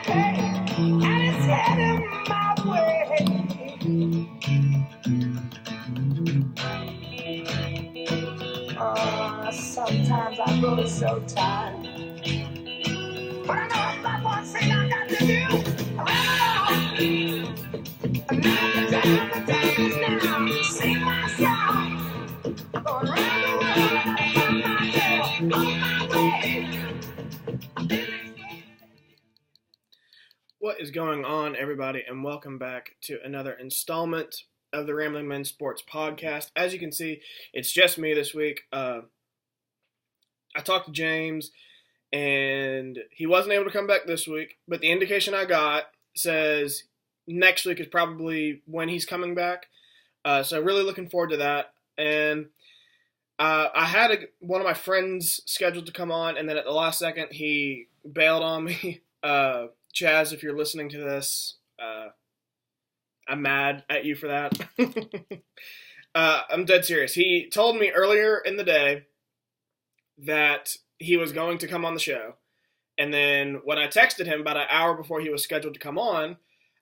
and it's heading my way. Sometimes I grow so tired, but I know it's not one thing I got to do. The time is now. Sing my song. I'm going round the world and I find myself on my way. What is going on, everybody, and welcome back to another installment of the Rambling Men Sports Podcast. As you can see, it's just me this week. I talked to James, and he wasn't able to come back this week, but the indication I got says next week is probably when he's coming back. So really looking forward to that. And I had one of my friends scheduled to come on, and then at the last second, he bailed on me. Chaz, if you're listening to this, I'm mad at you for that. I'm dead serious. He told me earlier in the day that he was going to come on the show. And then when I texted him about an hour before he was scheduled to come on,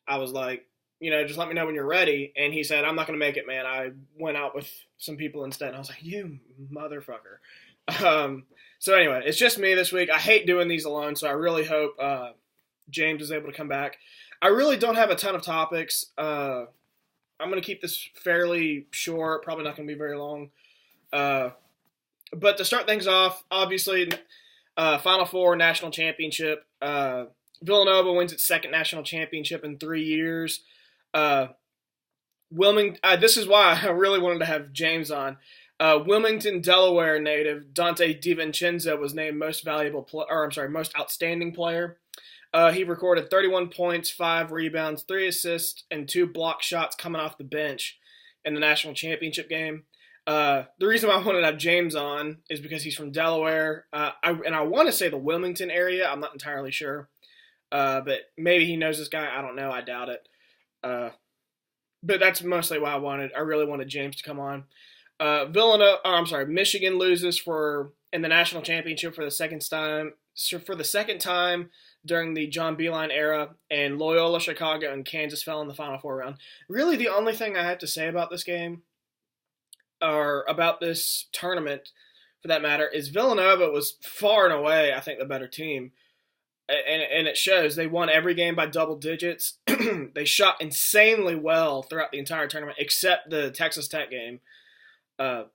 I was like, just let me know when you're ready. And he said, I'm not going to make it, man. I went out with some people instead. And I was like, you motherfucker. So anyway, it's just me this week. I hate doing these alone, so I really hope James is able to come back. I really don't have a ton of topics. I'm going to keep this fairly short, probably not going to be very long. But to start things off, obviously, Final Four national championship. Villanova wins its second national championship in 3 years. This is why I really wanted to have James on. Wilmington, Delaware native Dante DiVincenzo was named most outstanding player. He recorded 31 points, 5 rebounds, 3 assists, and 2 block shots coming off the bench in the national championship game. The reason why I wanted to have James on is because he's from Delaware. I want to say the Wilmington area. I'm not entirely sure. But maybe he knows this guy. I don't know. I doubt it. But that's mostly why I really wanted James to come on. Michigan loses in the national championship for the second time during the John Beilein era, and Loyola Chicago and Kansas fell in the Final Four round. Really, the only thing I have to say about this game, or about this tournament, for that matter, is Villanova was far and away, I think, the better team. And it shows. They won every game by double digits. They shot insanely well throughout the entire tournament, except the Texas Tech game. The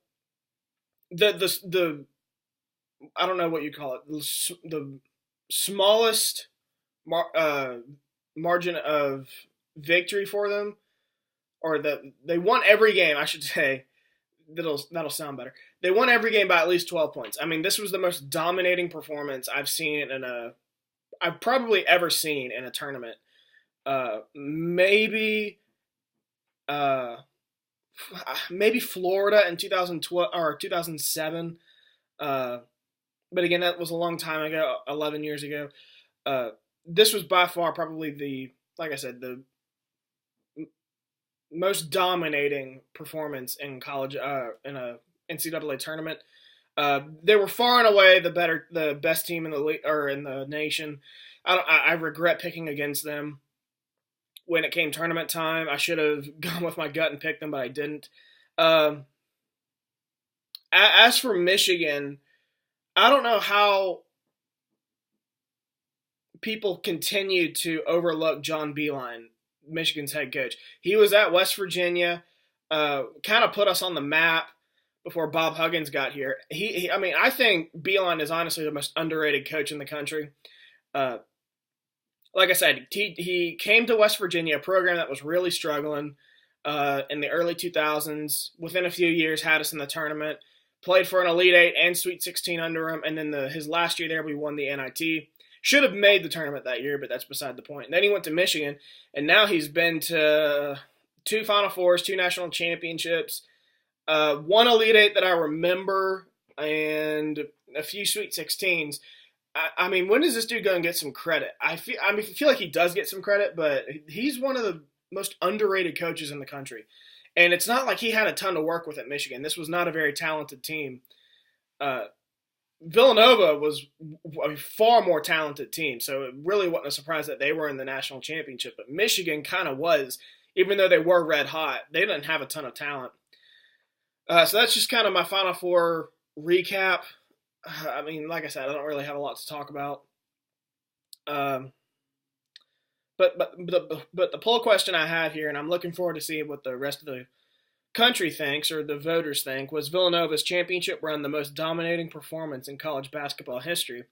I don't know what you call it. The smallest margin of victory for them, or they won every game, I should say. That'll sound better. They won every game by at least 12 points. I mean, this was the most dominating performance I've probably ever seen in a tournament. Maybe Florida in 2012 or 2007. But again, that was a long time ago, 11 years ago. This was by far probably the most dominating performance in college in a NCAA tournament. They were far and away the best team in the league or in the nation. I regret picking against them when it came tournament time. I should have gone with my gut and picked them, but I didn't. As for Michigan, I don't know how people continue to overlook John Beilein, Michigan's head coach. He was at West Virginia, kind of put us on the map before Bob Huggins got here. I think Beilein is honestly the most underrated coach in the country. Like I said, he came to West Virginia, a program that was really struggling in the early 2000s. Within a few years, had us in the tournament, played for an Elite Eight and Sweet 16 under him, and then his last year there, we won the NIT. Should have made the tournament that year, but that's beside the point. And then he went to Michigan, and now he's been to 2 Final Fours, 2 national championships, 1 Elite Eight that I remember, and a few Sweet 16s. I mean, when does this dude go and get some credit? I feel like he does get some credit, but he's one of the most underrated coaches in the country. And it's not like he had a ton to work with at Michigan. This was not a very talented team. Villanova was a far more talented team, so it really wasn't a surprise that they were in the national championship. But Michigan kind of was, even though they were red hot. They didn't have a ton of talent. So that's just kind of my Final Four recap. I mean, like I said, I don't really have a lot to talk about. Um, but the poll question I have here, and I'm looking forward to seeing what the rest of the country thinks, or the voters think, was Villanova's championship run the most dominating performance in college basketball history.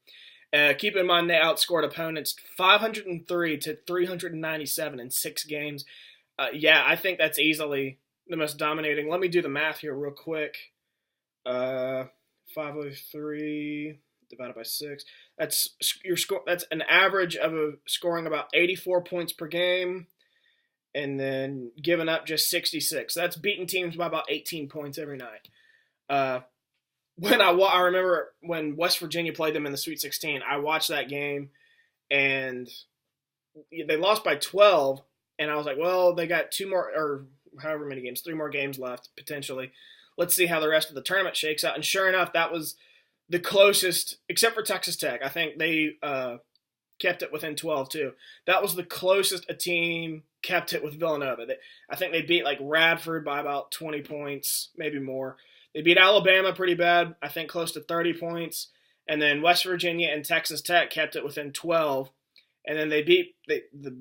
Keep in mind they outscored opponents 503 to 397 in 6 games. Yeah, I think that's easily the most dominating. Let me do the math here real quick. 503 divided by 6. That's your score. That's an average of scoring about 84 points per game, and then giving up just 66. That's beating teams by about 18 points every night. I remember when West Virginia played them in the Sweet 16, I watched that game, and they lost by 12, and I was like, well, they got 2 more, or however many games, 3 more games left, potentially. Let's see how the rest of the tournament shakes out. And sure enough, that was the closest, except for Texas Tech. I think they kept it within 12, too. That was the closest a team kept it with Villanova. I think they beat like Radford by about 20 points, maybe more. They beat Alabama pretty bad, I think close to 30 points. And then West Virginia and Texas Tech kept it within 12. And then they beat the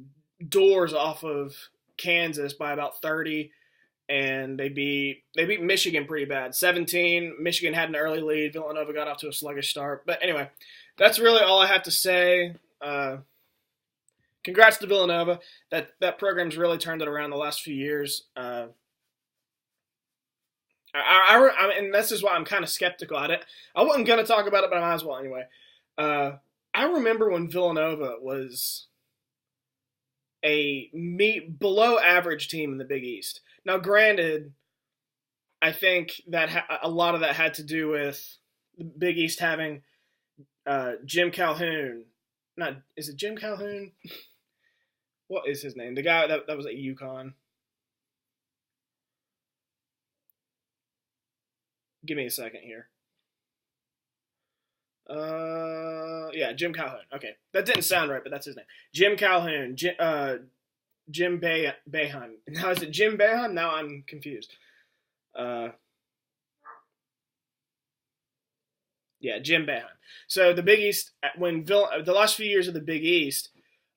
doors off of Kansas by about 30. And they beat Michigan pretty bad. 17. Michigan had an early lead. Villanova got off to a sluggish start. But anyway, that's really all I have to say. Congrats to Villanova. That program's really turned it around the last few years. And this is why I'm kind of skeptical at it. I wasn't going to talk about it, but I might as well anyway. I remember when Villanova was a below average team in the Big East. Now, granted, I think that a lot of that had to do with the Big East having Jim Calhoun. Is it Jim Calhoun? What is his name? The guy that was at UConn. Give me a second here. Yeah, Jim Calhoun. Okay, that didn't sound right, but that's his name. Jim Calhoun. Jim Boeheim. Now is it Jim Boeheim? Now I'm confused. Yeah, Jim Boeheim. So the Big East, the last few years of the Big East,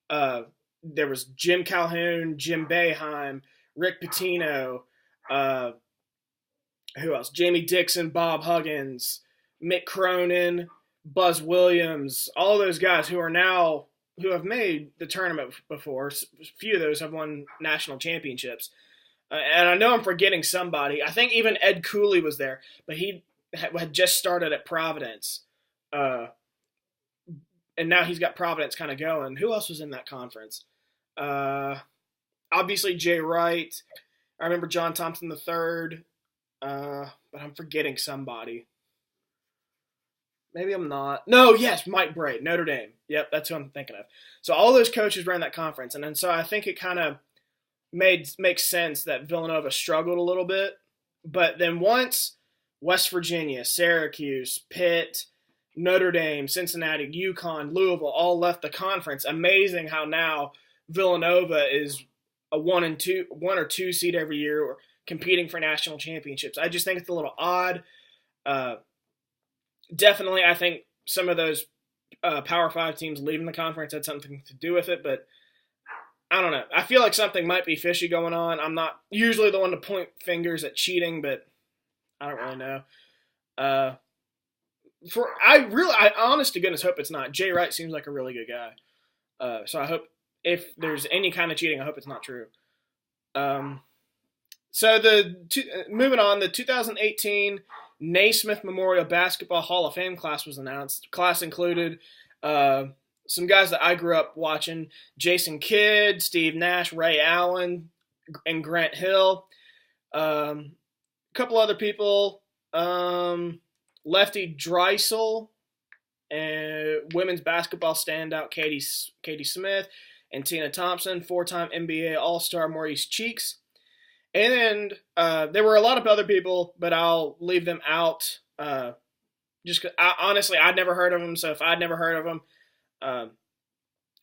there was Jim Calhoun, Jim Boeheim, Rick Pitino, who else? Jamie Dixon, Bob Huggins, Mick Cronin, Buzz Williams, all those guys who have made the tournament before. A few of those have won national championships. And I know I'm forgetting somebody. I think even Ed Cooley was there, but he had just started at Providence. And now he's got Providence kind of going. Who else was in that conference? Obviously Jay Wright. I remember John Thompson III. But I'm forgetting somebody. Maybe I'm not. No, yes, Mike Brey, Notre Dame. Yep, that's who I'm thinking of. So all those coaches ran that conference, and then so I think it kind of makes sense that Villanova struggled a little bit. But then once West Virginia, Syracuse, Pitt, Notre Dame, Cincinnati, UConn, Louisville all left the conference, amazing how now Villanova is a 1 or 2 seed every year, or competing for national championships. I just think it's a little odd. Definitely, I think some of those Power 5 teams leaving the conference had something to do with it, but I don't know. I feel like something might be fishy going on. I'm not usually the one to point fingers at cheating, but I don't really know. I honest to goodness hope it's not. Jay Wright seems like a really good guy. So I hope if there's any kind of cheating, I hope it's not true. So moving on, the 2018 Naismith Memorial Basketball Hall of Fame class was announced. The class included some guys that I grew up watching: Jason Kidd, Steve Nash, Ray Allen, and Grant Hill. A couple other people: Lefty Dreisel, and women's basketball standout Katie Smith, and Tina Thompson, 4-time NBA All-Star Maurice Cheeks. And there were a lot of other people, but I'll leave them out Just 'cause honestly, I'd never heard of him. So if I'd never heard of him, uh,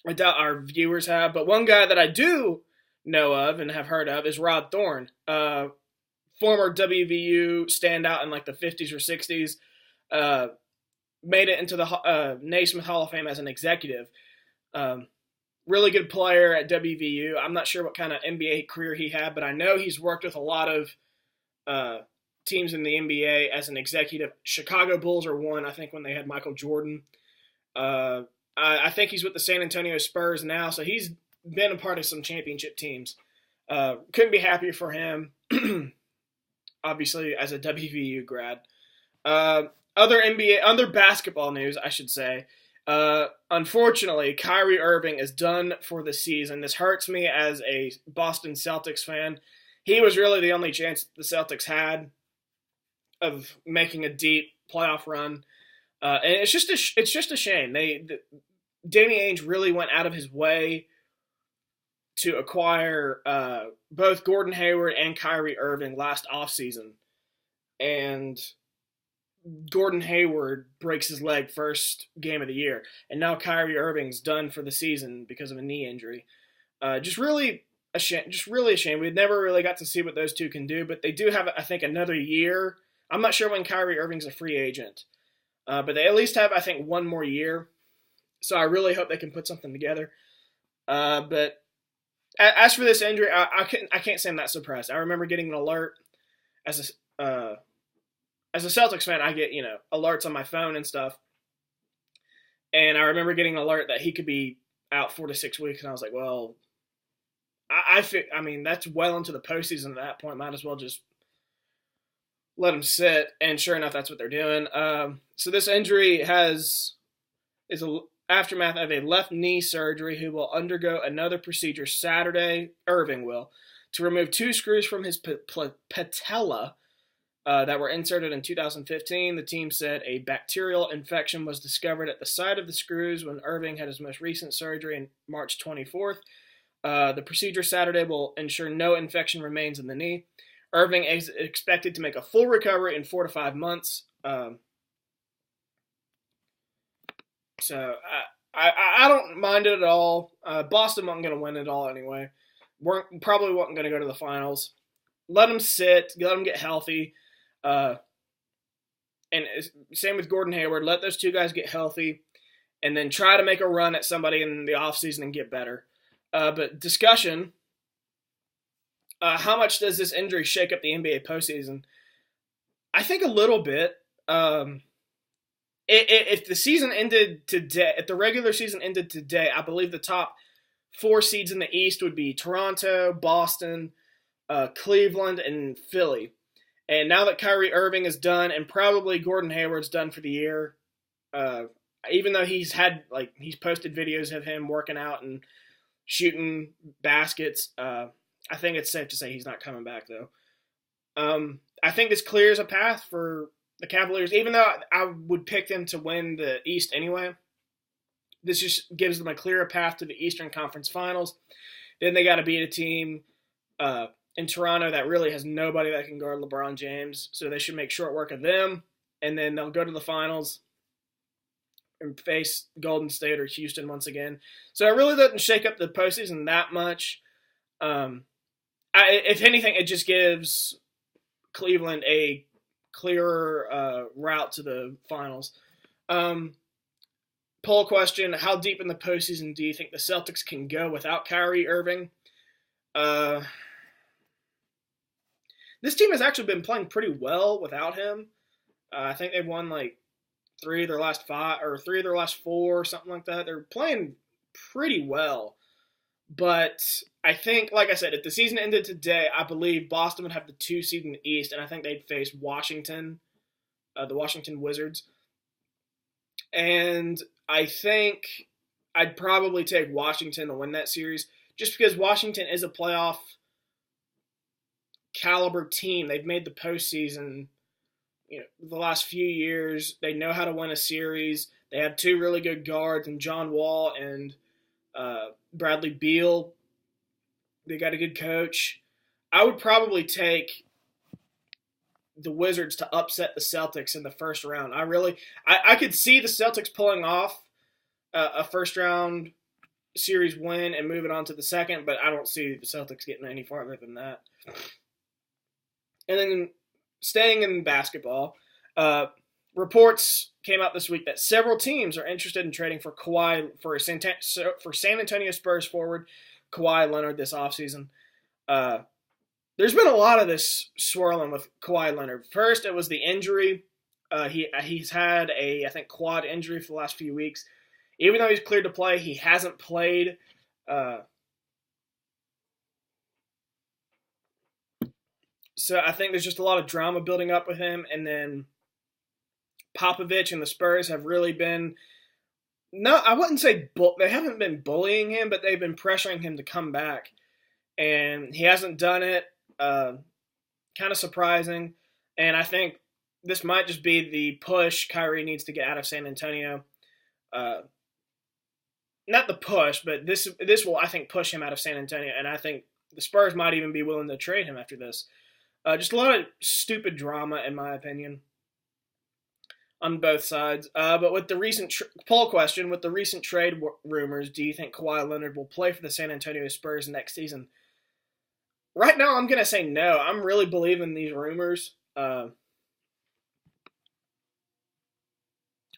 I doubt our viewers have. But one guy that I do know of and have heard of is Rod Thorne, former WVU standout in like the 50s or 60s. Made it into the Naismith Hall of Fame as an executive. Really good player at WVU. I'm not sure what kind of NBA career he had, but I know he's worked with a lot of teams in the NBA as an executive. Chicago Bulls are one, I think, when they had Michael Jordan. I think he's with the San Antonio Spurs now, so he's been a part of some championship teams. Couldn't be happier for him, obviously, as a WVU grad. Other basketball news, I should say. Unfortunately, Kyrie Irving is done for the season. This hurts me as a Boston Celtics fan. He was really the only chance the Celtics had of making a deep playoff run, and it's just a shame. Danny Ainge really went out of his way to acquire both Gordon Hayward and Kyrie Irving last offseason, and Gordon Hayward breaks his leg first game of the year, and now Kyrie Irving's done for the season because of a knee injury. Just really a shame. We never really got to see what those two can do, but they do have, I think, another year. I'm not sure when Kyrie Irving's a free agent, but they at least have, I think, one more year. So I really hope they can put something together. But as for this injury, I can't say I'm that surprised. I remember getting an alert as a Celtics fan. I get alerts on my phone and stuff, and I remember getting an alert that he could be out 4 to 6 weeks, and I was like, well, I mean that's well into the postseason at that point. Might as well just let him sit. And sure enough, that's what they're doing. So this injury is an aftermath of a left knee surgery. He will undergo another procedure Saturday. Irving will, to remove 2 screws from his patella that were inserted in 2015. The team said a bacterial infection was discovered at the site of the screws when Irving had his most recent surgery on March 24th. The procedure Saturday will ensure no infection remains in the knee. Irving is expected to make a full recovery in 4 to 5 months. So I don't mind it at all. Boston wasn't going to win it all anyway. Probably wasn't going to go to the finals. Let them sit. Let them get healthy. And same with Gordon Hayward. Let those two guys get healthy, and then try to make a run at somebody in the offseason and get better. But discussion, how much does this injury shake up the NBA postseason? I think a little bit. If the season ended today, if the regular season ended today, I believe the top 4 seeds in the East would be Toronto, Boston, Cleveland, and Philly. And now that Kyrie Irving is done, and probably Gordon Hayward's done for the year, even though he's posted videos of him working out and shooting baskets, I think it's safe to say he's not coming back, though. I think this clears a path for the Cavaliers, even though I would pick them to win the East anyway. This just gives them a clearer path to the Eastern Conference Finals. Then they got to beat a team in Toronto that really has nobody that can guard LeBron James, so they should make short work of them, and then they'll go to the finals and face Golden State or Houston once again. So it really doesn't shake up the postseason that much. If anything, it just gives Cleveland a clearer route to the finals. Poll question: how deep in the postseason do you think the Celtics can go without Kyrie Irving? This team has actually been playing pretty well without him. I think they've won like 3 of their last 5 or 3 of their last 4, something like that. They're playing pretty well. But I think, like I said, if the season ended today, I believe Boston would have the 2 seed in the East, and I think they'd face Washington, the Washington Wizards. And I think I'd probably take Washington to win that series, just because Washington is a playoff caliber team. They've made the postseason, the last few years. They know how to win a series. They have 2 really good guards, and John Wall and Bradley Beal. They got a good coach. I would probably take the Wizards to upset the Celtics in the first round. I could see the Celtics pulling off a first round series win and moving on to the second, but I don't see the Celtics getting any farther than that. And then staying in basketball, reports came out this week that several teams are interested in trading for San Antonio Spurs forward Kawhi Leonard this offseason. There's been a lot of this swirling with Kawhi Leonard. First, it was the injury. He's had I think, quad injury for the last few weeks. Even though he's cleared to play, he hasn't played. So I think there's just a lot of drama building up with him. And then Popovich and the Spurs have really been, no, I wouldn't say they haven't been bullying him, but they've been pressuring him to come back. And he hasn't done it. Kind of surprising. And I think this might just be the push Kyrie needs to get out of San Antonio. Not the push, but this will, I think, push him out of San Antonio. And I think the Spurs might even be willing to trade him after this. Just a lot of stupid drama, in my opinion, on both sides. But with the recent poll question, with the recent trade rumors, do you think Kawhi Leonard will play for the San Antonio Spurs next season? Right now, I'm going to say no. I'm really believing these rumors.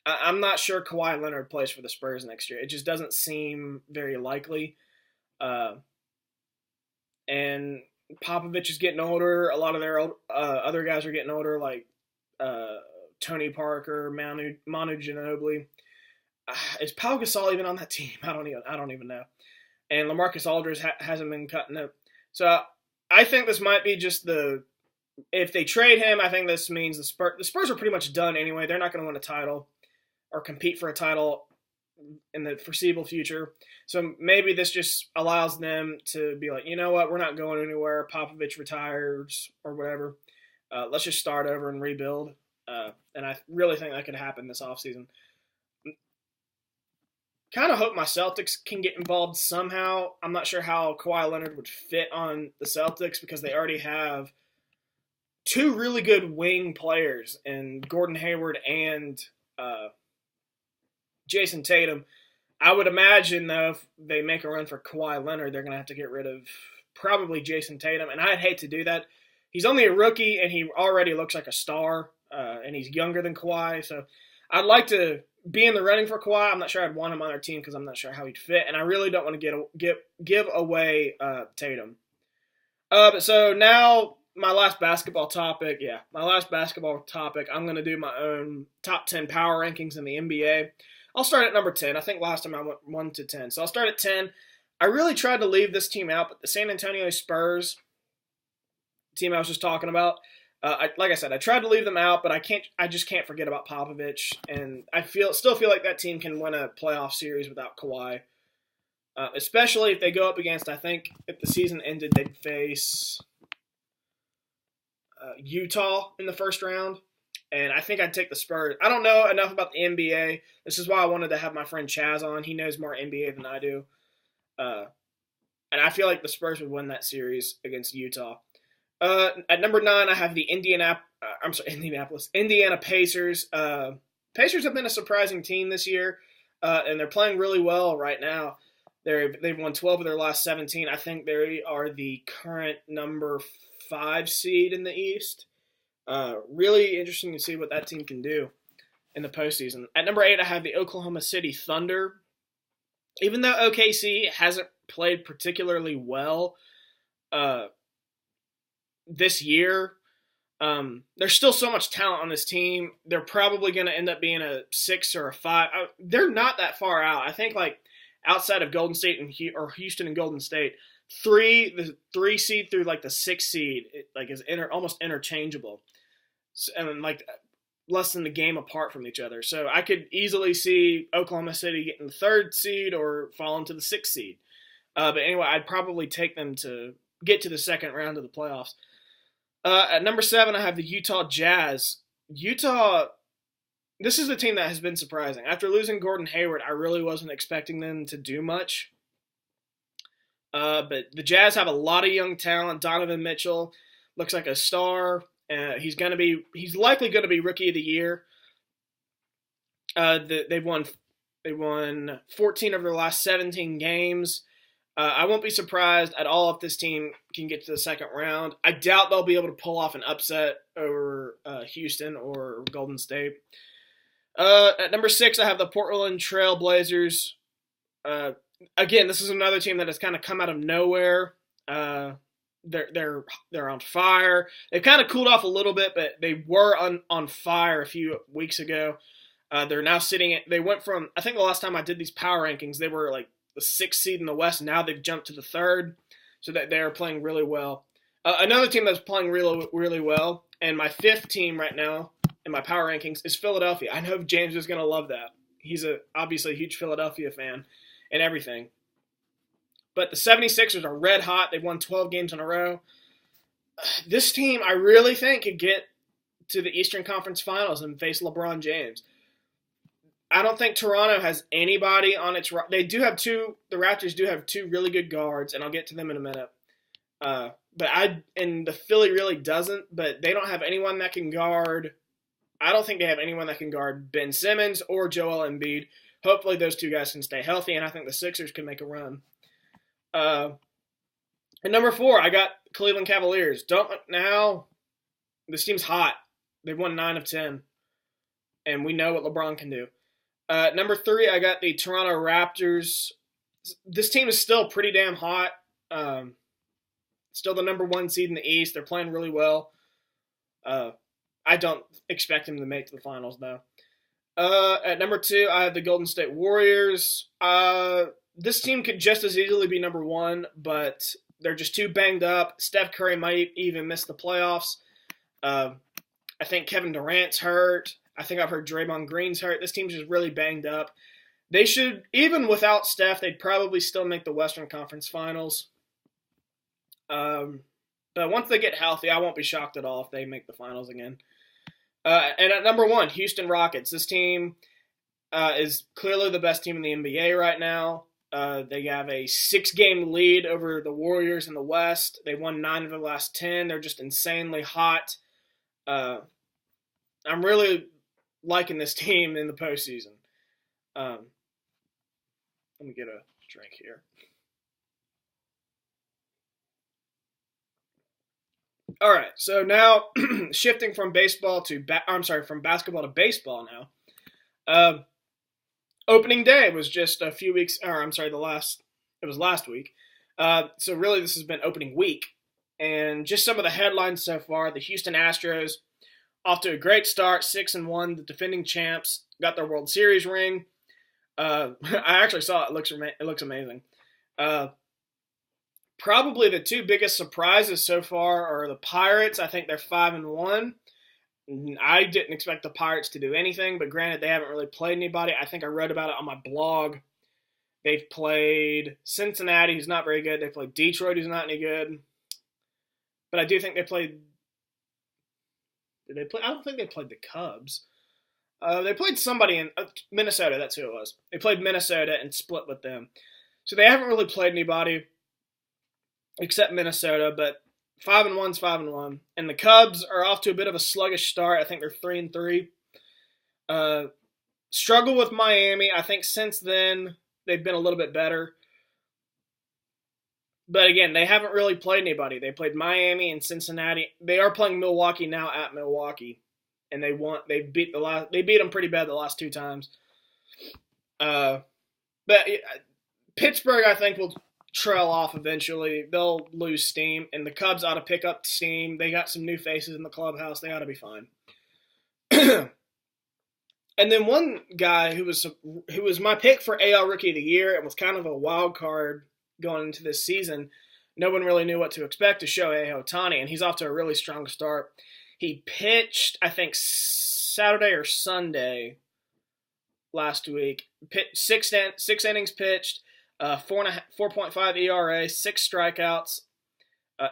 I'm not sure Kawhi Leonard plays for the Spurs next year. It just doesn't seem very likely. And Popovich is getting older. A lot of their other guys are getting older, like Tony Parker, Manu Ginobili. Is Pau Gasol even on that team? I don't even know. And LaMarcus Aldridge hasn't been cutting it. So I think this might be just if they trade him, I think this means the Spurs are pretty much done anyway. They're not going to win a title or compete for a title in the foreseeable future. So maybe this just allows them to be like, you know what, we're not going anywhere. Popovich retires or whatever. Let's just start over and rebuild. And I really think that could happen this offseason. Kind of hope my Celtics can get involved somehow. I'm not sure how Kawhi Leonard would fit on the Celtics because they already have two really good wing players in Gordon Hayward and Jason Tatum. I would imagine, though, if they make a run for Kawhi Leonard, they're going to have to get rid of probably Jason Tatum, and I'd hate to do that. He's only a rookie, and he already looks like a star, and he's younger than Kawhi, so I'd like to be in the running for Kawhi. I'm not sure I'd want him on our team because I'm not sure how he'd fit, and I really don't want to give away Tatum. So now my last basketball topic. I'm going to do my own top 10 power rankings in the NBA. I'll start at number 10. I think last time I went 1 to 10. So I'll start at 10. I really tried to leave this team out, but the San Antonio Spurs, team I was just talking about, like I said, I tried to leave them out, but I just can't forget about Popovich, and I still feel like that team can win a playoff series without Kawhi, especially if they go up against, I think if the season ended, they'd face Utah in the first round. And I think I'd take the Spurs. I don't know enough about the NBA. This is why I wanted to have my friend Chaz on. He knows more NBA than I do. And I feel like the Spurs would win that series against Utah. At number 9, I have the Indiana Pacers. Pacers have been a surprising team this year, and they're playing really well right now. They've won 12 of their last 17. I think they are the current number 5 seed in the East. Really interesting to see what that team can do in the postseason. At number 8, I have the Oklahoma City Thunder. Even though OKC hasn't played particularly well this year, there's still so much talent on this team. They're probably going to end up being a 6 or a 5. They're not that far out. I think like outside of Golden State or Houston and Golden State, the 3 seed through like the 6 seed is almost interchangeable, and like less than the game apart from each other. So I could easily see Oklahoma City getting the 3rd seed or falling to the 6th seed. But anyway, I'd probably take them to get to the second round of the playoffs. At number 7, I have the Utah Jazz. Utah, this is a team that has been surprising. After losing Gordon Hayward, I really wasn't expecting them to do much. But the Jazz have a lot of young talent. Donovan Mitchell looks like a star. He's likely going to be Rookie of the Year. They won 14 of their last 17 games. I won't be surprised at all if this team can get to the second round. I doubt they'll be able to pull off an upset over Houston or Golden State. At number 6, I have the Portland Trail Blazers. Again, this is another team that has kind of come out of nowhere. They're on fire. They've kind of cooled off a little bit, but they were on fire a few weeks ago. They're now they went from, I think the last time I did these power rankings, they were like the 6th seed in the West. Now they've jumped to the 3rd, so that they are playing really well. Another team that's playing really, really well, and my 5th team right now in my power rankings is Philadelphia. I know James is going to love that. He's obviously a huge Philadelphia fan and everything. But the 76ers are red hot. They've won 12 games in a row. This team, I really think, could get to the Eastern Conference Finals and face LeBron James. I don't think Toronto has anybody on its – the Raptors do have 2 really good guards, and I'll get to them in a minute. And the Philly really doesn't, but they don't have anyone that can guard – I don't think they have anyone that can guard Ben Simmons or Joel Embiid. Hopefully those 2 guys can stay healthy, and I think the Sixers can make a run. At number 4, I got Cleveland Cavaliers. This team's hot. They've won 9 of 10, and we know what LeBron can do. Number 3, I got the Toronto Raptors. This team is still pretty damn hot. Still the number 1 seed in the East. They're playing really well. I don't expect them to make the finals, though. At number 2, I have the Golden State Warriors. This team could just as easily be number 1, but they're just too banged up. Steph Curry might even miss the playoffs. I think Kevin Durant's hurt. I think I've heard Draymond Green's hurt. This team's just really banged up. They should, even without Steph, they'd probably still make the Western Conference Finals. But once they get healthy, I won't be shocked at all if they make the finals again. And at number 1, Houston Rockets. This team is clearly the best team in the NBA right now. They have a 6-game lead over the Warriors in the West. They won 9 of the last 10. They're just insanely hot. I'm really liking this team in the postseason. Let me get a drink here. All right, so now shifting from basketball to baseball now. Opening day was just a few weeks, it was last week. So really this has been opening week. And just some of the headlines so far, the Houston Astros off to a great start, 6-1, the defending champs, got their World Series ring. I actually saw it. It looks amazing. Probably the 2 biggest surprises so far are the Pirates. I think they're 5-1. I didn't expect the Pirates to do anything, but granted, they haven't really played anybody. I think I wrote about it on my blog. They've played Cincinnati, who's not very good. They played Detroit, who's not any good. But I do think they played... Did they play? I don't think they played the Cubs. They played somebody in Minnesota. That's who it was. They played Minnesota and split with them. So they haven't really played anybody except Minnesota, but 5-1's 5-1. And the Cubs are off to a bit of a sluggish start. I think they're 3-3. Struggle with Miami. I think since then they've been a little bit better. But again, they haven't really played anybody. They played Miami and Cincinnati. They are playing Milwaukee now at Milwaukee, and they beat them pretty bad the last 2 times. But Pittsburgh, I think, will trail off eventually. They'll lose steam, and the Cubs ought to pick up steam. They got some new faces in the clubhouse. They ought to be fine. And then one guy who was my pick for AL Rookie of the Year and was kind of a wild card going into this season, no one really knew what to expect, to Shohei Ohtani, and he's off to a really strong start. He pitched, I think, Saturday or Sunday last week. Six innings pitched, 4.5 ERA, 6 strikeouts.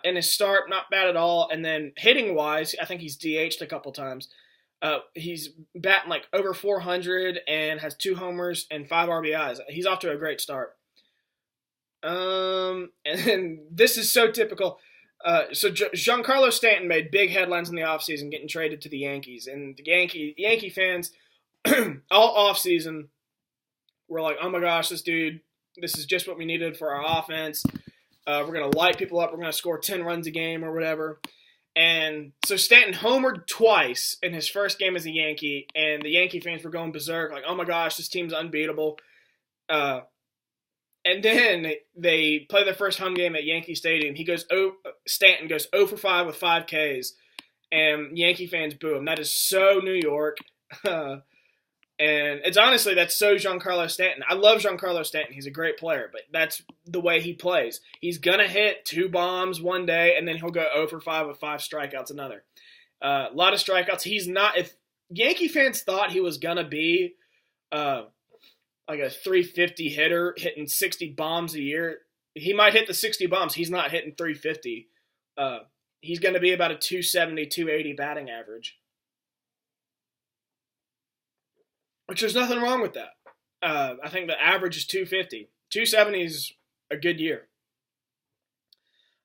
In his start, not bad at all. And then hitting-wise, I think he's DH'd a couple times. He's batting like over 400 and has 2 homers and 5 RBIs. He's off to a great start. And this is so typical. So Giancarlo Stanton made big headlines in the offseason getting traded to the Yankees. And the Yankee fans all offseason were like, oh my gosh, this is just what we needed for our offense. We're going to light people up. We're going to score 10 runs a game or whatever. And so Stanton homered twice in his first game as a Yankee, and the Yankee fans were going berserk, like, oh my gosh, this team's unbeatable. And then they play their first home game at Yankee Stadium. Stanton goes 0 for 5 with 5 Ks, and Yankee fans boo him. That is so New York. And it's honestly, that's so Giancarlo Stanton. I love Giancarlo Stanton. He's a great player, but that's the way he plays. He's going to hit 2 bombs one day, and then he'll go 0 for 5 with 5 strikeouts another. A lot of strikeouts. He's not – if Yankee fans thought he was going to be like a 350 hitter hitting 60 bombs a year, he might hit the 60 bombs. He's not hitting 350. He's going to be about a 270, 280 batting average. Which there's nothing wrong with that. I think the average is 250. 270 is a good year.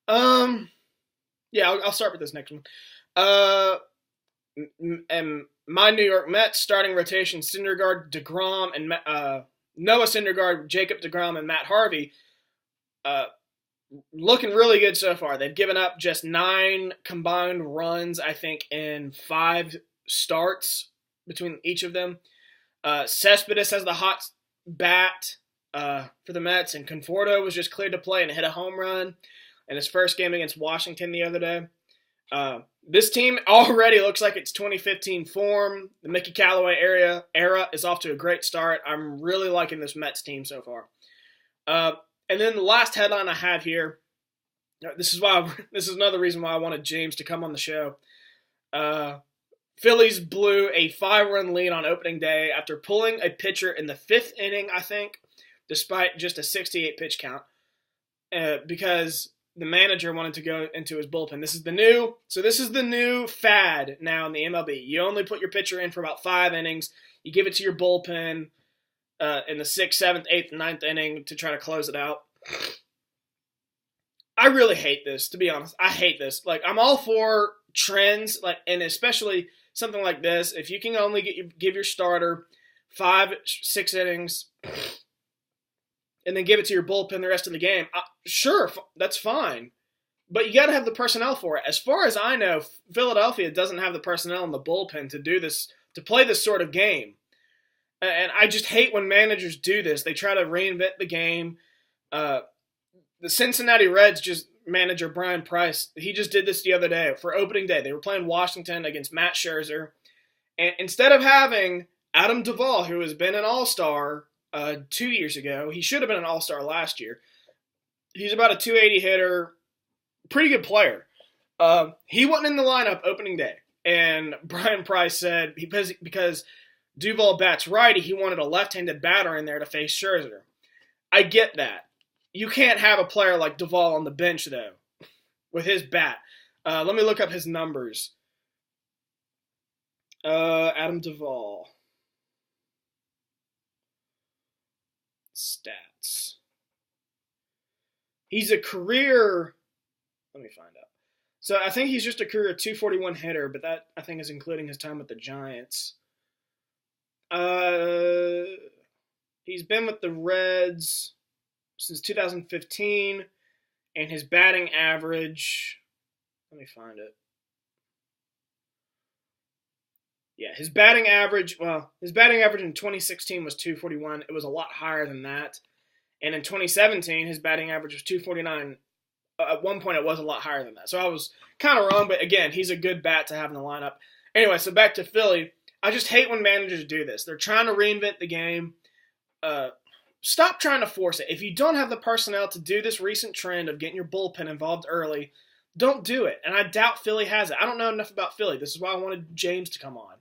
Yeah, I'll start with this next one. And my New York Mets starting rotation: Syndergaard, DeGrom, and Noah Syndergaard, Jacob DeGrom, and Matt Harvey. Looking really good so far. They've given up just 9 combined runs, I think, in 5 starts between each of them. Cespedes has the hot bat for the Mets, and Conforto was just cleared to play and hit a home run in his first game against Washington the other day. This team already looks like it's 2015 form. The Mickey Callaway era is off to a great start. I'm really liking this Mets team so far. And then the last headline I have here, this is another reason why I wanted James to come on the show. Phillies blew a 5-run lead on opening day after pulling a pitcher in the 5th inning, I think, despite just a 68 pitch count, because the manager wanted to go into his bullpen. This is the new fad now in the MLB. You only put your pitcher in for about 5 innings. You give it to your bullpen in the 6th, 7th, 8th, 9th inning to try to close it out. I really hate this, to be honest. I hate this. Like, I'm all for trends, and especially something like this. If you can only give your starter 5, 6 innings and then give it to your bullpen the rest of the game, sure, that's fine. But you got to have the personnel for it. As far as I know, Philadelphia doesn't have the personnel in the bullpen to do this, to play this sort of game. And I just hate when managers do this. They try to reinvent the game. The Cincinnati Reds manager Brian Price, he just did this the other day for opening day. They were playing Washington against Matt Scherzer. And instead of having Adam Duvall, who has been an all-star 2 years ago, he should have been an all-star last year. He's about a 280 hitter, pretty good player. He wasn't in the lineup opening day. And Brian Price said because Duvall bats righty, he wanted a left-handed batter in there to face Scherzer. I get that. You can't have a player like Duvall on the bench, though, with his bat. Let me look up his numbers. Adam Duvall. Stats. He's a career... Let me find out. So I think he's just a career 241 hitter, but that, I think, is including his time with the Giants. He's been with the Reds since 2015, and his batting average, let me find it. Yeah, his batting average in 2016 was 241. It was a lot higher than that. And in 2017, his batting average was 249. At one point, it was a lot higher than that. So I was kind of wrong, but again, he's a good bat to have in the lineup. Anyway, so back to Philly. I just hate when managers do this. They're trying to reinvent the game. Stop trying to force it. If you don't have the personnel to do this recent trend of getting your bullpen involved early, don't do it. And I doubt Philly has it. I don't know enough about Philly. This is why I wanted James to come on.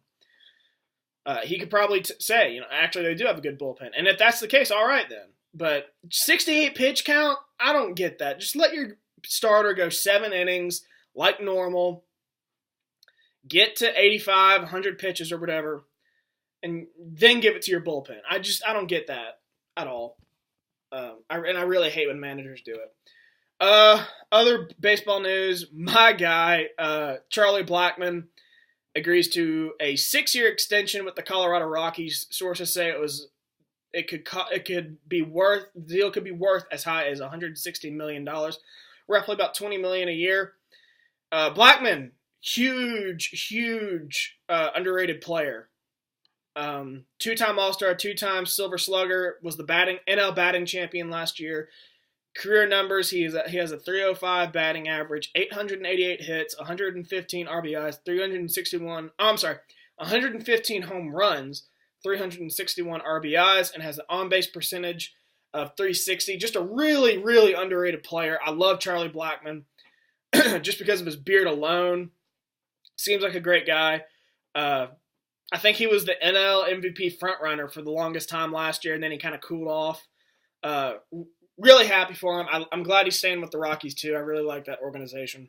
He could probably say, actually they do have a good bullpen. And if that's the case, all right then. But 68 pitch count, I don't get that. Just let your starter go 7 innings like normal. Get to 85, 100 pitches or whatever, and then give it to your bullpen. I don't get that at all. I really hate when managers do it. Other baseball news, my guy, Charlie Blackmon, agrees to a 6-year extension with the Colorado Rockies. Sources say the deal could be worth as high as $160 million, roughly about $20 million a year. Blackmon, huge underrated player. Two-time All-Star, two-time Silver Slugger, was the NL batting champion last year. Career numbers, he has a .305 batting average, 888 hits, 115 RBIs, 115 home runs, 361 RBIs, and has an on-base percentage of .360. Just a really, really underrated player. I love Charlie Blackmon just because of his beard alone. Seems like a great guy. I think he was the NL MVP frontrunner for the longest time last year, and then he kind of cooled off. Really happy for him. I'm glad he's staying with the Rockies, too. I really like that organization.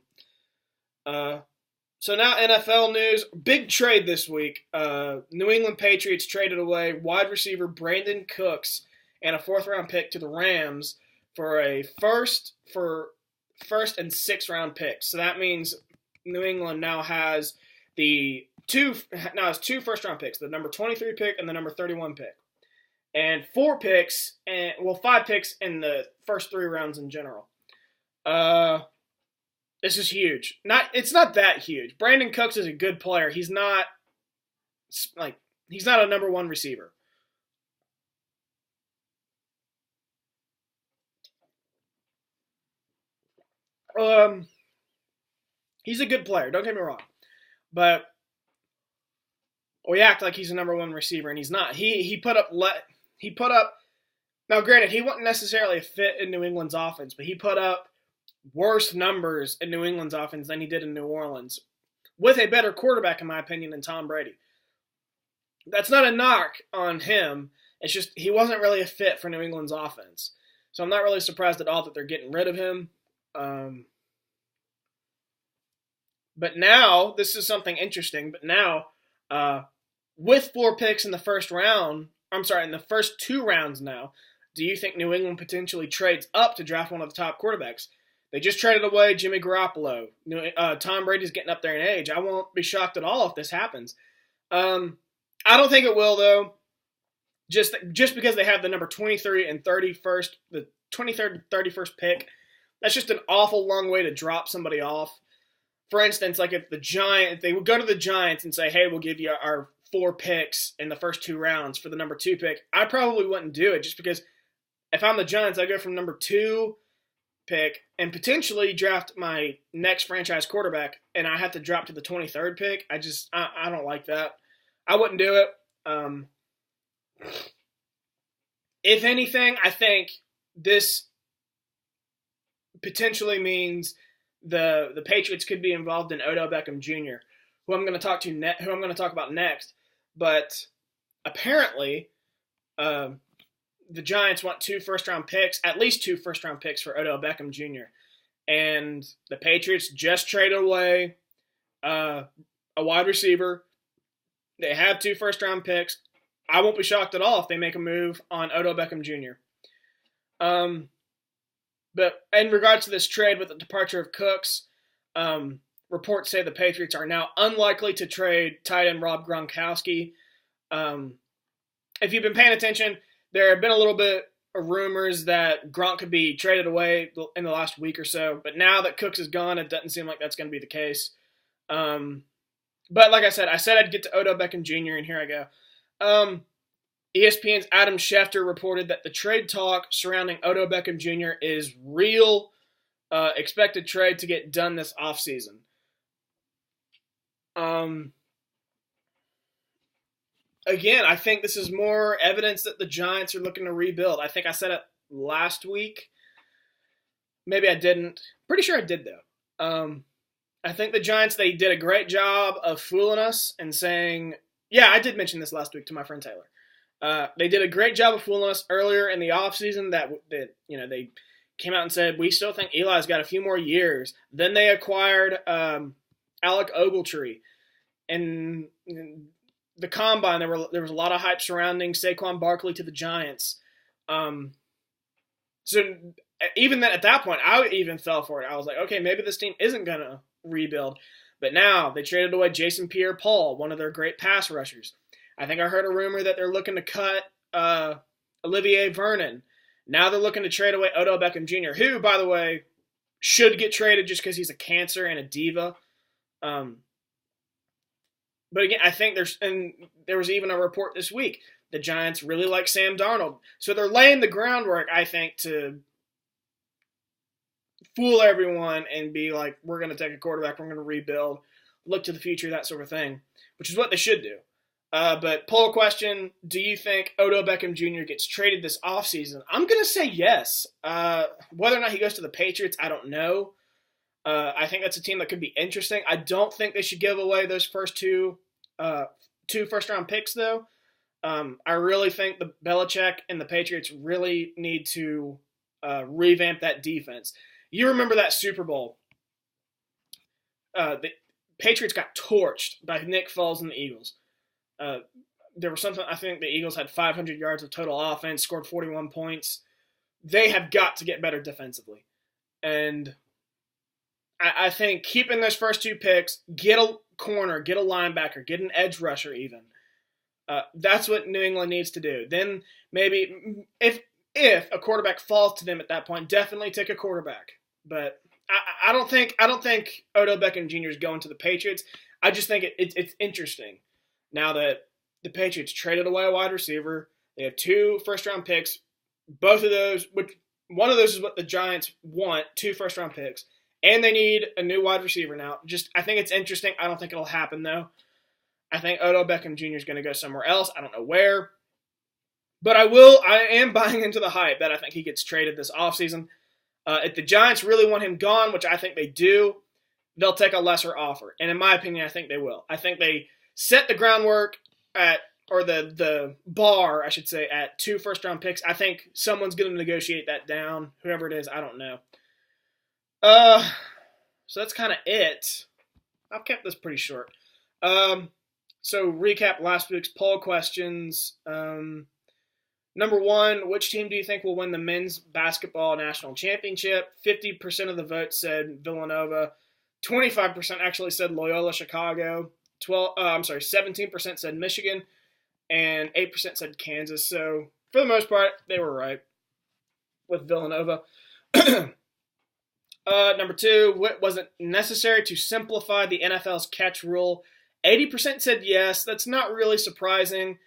So now NFL news. Big trade this week. New England Patriots traded away wide receiver Brandon Cooks and a 4th-round pick to the Rams for a first and 6th-round picks. So that means New England now has two first-round picks, the number 23 pick and the number 31 pick. And 5 picks in the first 3 rounds in general. This is huge. It's not that huge. Brandon Cooks is a good player. He's not a number 1 receiver. He's a good player. Don't get me wrong, but we act like he's a number 1 receiver, and he's not. He put up. Now, granted, he wasn't necessarily a fit in New England's offense, but he put up worse numbers in New England's offense than he did in New Orleans, with a better quarterback, in my opinion, than Tom Brady. That's not a knock on him. It's just he wasn't really a fit for New England's offense. So I'm not really surprised at all that they're getting rid of him. But now, this is something interesting, but now, with 4 picks in the first round, in the first 2 rounds now, do you think New England potentially trades up to draft one of the top quarterbacks? They just traded away Jimmy Garoppolo. Tom Brady's getting up there in age. I won't be shocked at all if this happens. I don't think it will, though. Just because they have the number 23 and 31st, the 23rd and 31st pick, that's just an awful long way to drop somebody off. For instance, like if they would go to the Giants and say, hey, we'll give you our 4 picks in the first 2 rounds for the number 2 pick, I probably wouldn't do it, just because if I'm the Giants, I go from number 2 pick and potentially draft my next franchise quarterback, and I have to drop to the 23rd pick. I don't like that. I wouldn't do it. If anything, I think this potentially means the Patriots could be involved in Odell Beckham Jr., who I'm going to talk about next. But apparently, the Giants want 2 first-round picks, at least 2 first-round picks for Odell Beckham Jr. And the Patriots just traded away a wide receiver. They have 2 first-round picks. I won't be shocked at all if they make a move on Odell Beckham Jr. But in regards to this trade with the departure of Cooks, reports say the Patriots are now unlikely to trade tight end Rob Gronkowski. If you've been paying attention, there have been a little bit of rumors that Gronk could be traded away in the last week or so. But now that Cooks is gone, it doesn't seem like that's going to be the case. But like I said I'd get to Odell Beckham Jr., and here I go. ESPN's Adam Schefter reported that the trade talk surrounding Odell Beckham Jr. is real. Expected trade to get done this offseason. Again, I think this is more evidence that the Giants are looking to rebuild. I think I said it last week. Maybe I didn't. Pretty sure I did, though. I think the Giants, they did a great job of fooling us and saying, yeah, I did mention this last week to my friend Taylor. They did a great job of fooling us earlier in the offseason that they came out and said, we still think Eli's got a few more years. Then they acquired Alec Ogletree. And the Combine, there was a lot of hype surrounding Saquon Barkley to the Giants. So even then at that point, I even fell for it. I was like, okay, maybe this team isn't going to rebuild. But now they traded away Jason Pierre-Paul, one of their great pass rushers. I think I heard a rumor that they're looking to cut Olivier Vernon. Now they're looking to trade away Odell Beckham Jr., who, by the way, should get traded just because he's a cancer and a diva. But again, I think there was even a report this week. The Giants really like Sam Darnold. So they're laying the groundwork, I think, to fool everyone and be like, we're going to take a quarterback, we're going to rebuild, look to the future, that sort of thing, which is what they should do. But poll question, do you think Odell Beckham Jr. gets traded this offseason? I'm going to say yes. Whether or not he goes to the Patriots, I don't know. I think that's a team that could be interesting. I don't think they should give away those first two first-round picks, though. I really think the Belichick and the Patriots really need to revamp that defense. You remember that Super Bowl. The Patriots got torched by Nick Foles and the Eagles. There was something, I think the Eagles had 500 yards of total offense, scored 41 points. They have got to get better defensively. And I think keeping those first two picks, get a corner, get a linebacker, get an edge rusher even. That's what New England needs to do. Then maybe if a quarterback falls to them at that point, definitely take a quarterback. But I don't think Odell Beckham Jr. is going to the Patriots. I just think it's interesting. Now that the Patriots traded away a wide receiver, they have 2 first-round picks. Both of those, one of those is what the Giants want, 2 first-round picks. And they need a new wide receiver now. I think it's interesting. I don't think it'll happen, though. I think Odell Beckham Jr. is going to go somewhere else. I don't know where. But I am buying into the hype that I think he gets traded this offseason. If the Giants really want him gone, which I think they do, they'll take a lesser offer. And in my opinion, I think they will. I think they set the groundwork the bar, I should say, at 2 first-round picks. I think someone's going to negotiate that down. Whoever it is, I don't know. So that's kind of it. I've kept this pretty short. So recap last week's poll questions. Number 1, which team do you think will win the men's basketball national championship? 50% of the vote said Villanova. 25% actually said Loyola Chicago. 17% said Michigan, and 8% said Kansas. So for the most part, they were right with Villanova. Number 2, was it necessary to simplify the NFL's catch rule? 80% said yes. That's not really surprising.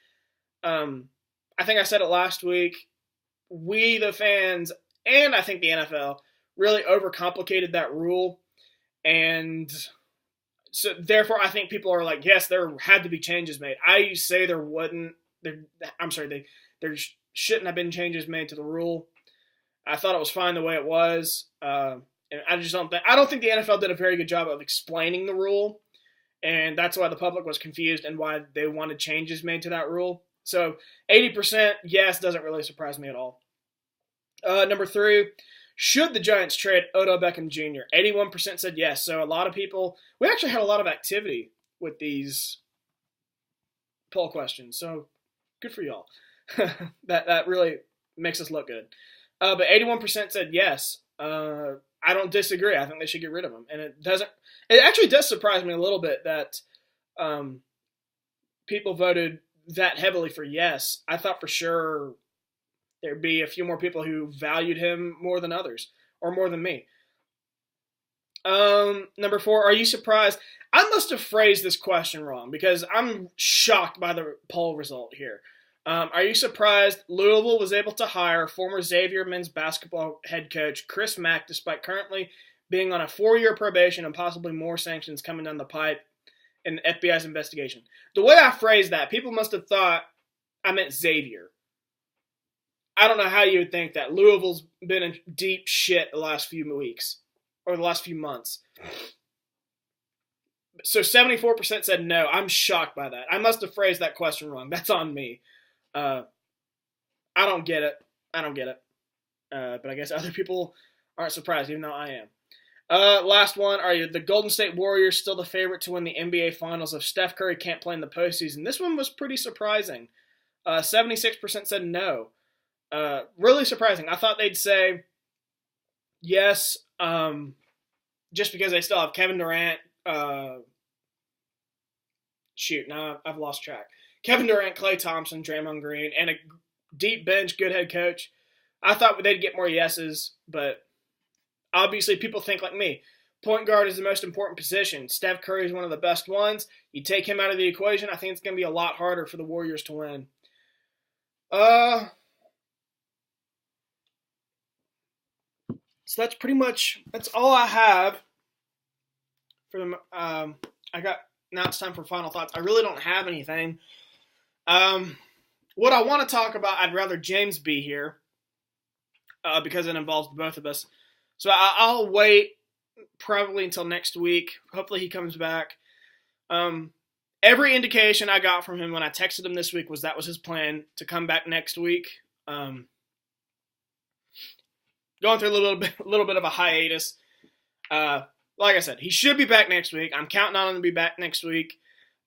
I think I said it last week. We, the fans, and I think the NFL, really overcomplicated that rule. And so, therefore, I think people are like, yes, there had to be changes made. I say there wouldn't. There shouldn't have been changes made to the rule. I thought it was fine the way it was. And I don't think the NFL did a very good job of explaining the rule. And that's why the public was confused and why they wanted changes made to that rule. So 80% yes doesn't really surprise me at all. Number 3, should the Giants trade Odell Beckham Jr.? 81% said yes. So a lot of people, we actually had a lot of activity with these poll questions. So good for y'all. that really makes us look good. But 81% said yes. I don't disagree. I think they should get rid of him. And it actually does surprise me a little bit that people voted that heavily for yes. I thought for sure there'd be a few more people who valued him more than others, or more than me. Number 4, are you surprised? I must have phrased this question wrong because I'm shocked by the poll result here. Are you surprised Louisville was able to hire former Xavier men's basketball head coach Chris Mack despite currently being on a 4-year probation and possibly more sanctions coming down the pipe in the FBI's investigation? The way I phrased that, people must have thought I meant Xavier. I don't know how you would think that. Louisville's been in deep shit the last few weeks, or the last few months. So 74% said no. I'm shocked by that. I must have phrased that question wrong. That's on me. I don't get it. But I guess other people aren't surprised, even though I am. Last one. Are the Golden State Warriors still the favorite to win the NBA Finals if Steph Curry can't play in the postseason? This one was pretty surprising. 76% said no. Really surprising. I thought they'd say Yes, just because they still have Kevin Durant. Now I've lost track. Kevin Durant, Klay Thompson, Draymond Green, and a deep bench, good head coach. I thought they'd get more yeses, but obviously people think like me. Point guard is the most important position. Steph Curry is one of the best ones. You take him out of the equation, I think it's going to be a lot harder for the Warriors to win. So that's all I have for them. Now it's time for final thoughts. I really don't have anything. What I want to talk about, I'd rather James be here because it involves both of us. So I'll wait probably until next week. Hopefully he comes back. Every indication I got from him when I texted him this week was that was his plan to come back next week. Going through a little bit of a hiatus. Like I said, he should be back next week. I'm counting on him to be back next week.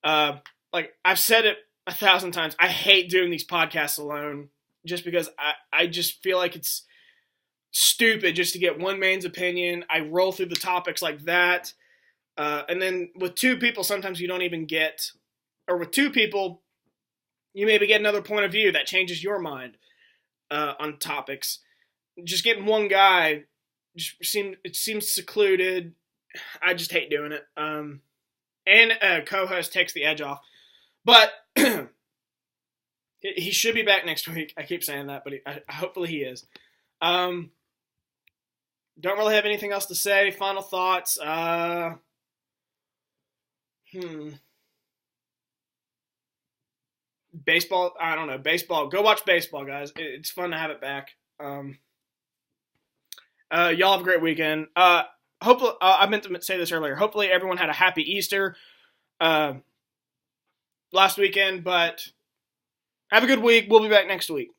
Like I've said it 1,000 times, I hate doing these podcasts alone just because I just feel like it's stupid just to get one man's opinion. I roll through the topics like that. And then with two people, sometimes you don't even get, or with two people, you maybe get another point of view that changes your mind on topics. Just getting one guy seems secluded. I just hate doing it. And a co-host takes the edge off. But he should be back next week. I keep saying that, but hopefully he is. Don't really have anything else to say. Final thoughts. Baseball. I don't know. Baseball. Go watch baseball, guys. It's fun to have it back. Y'all have a great weekend. Hopefully, I meant to say this earlier. Hopefully, everyone had a happy Easter last weekend. But have a good week. We'll be back next week.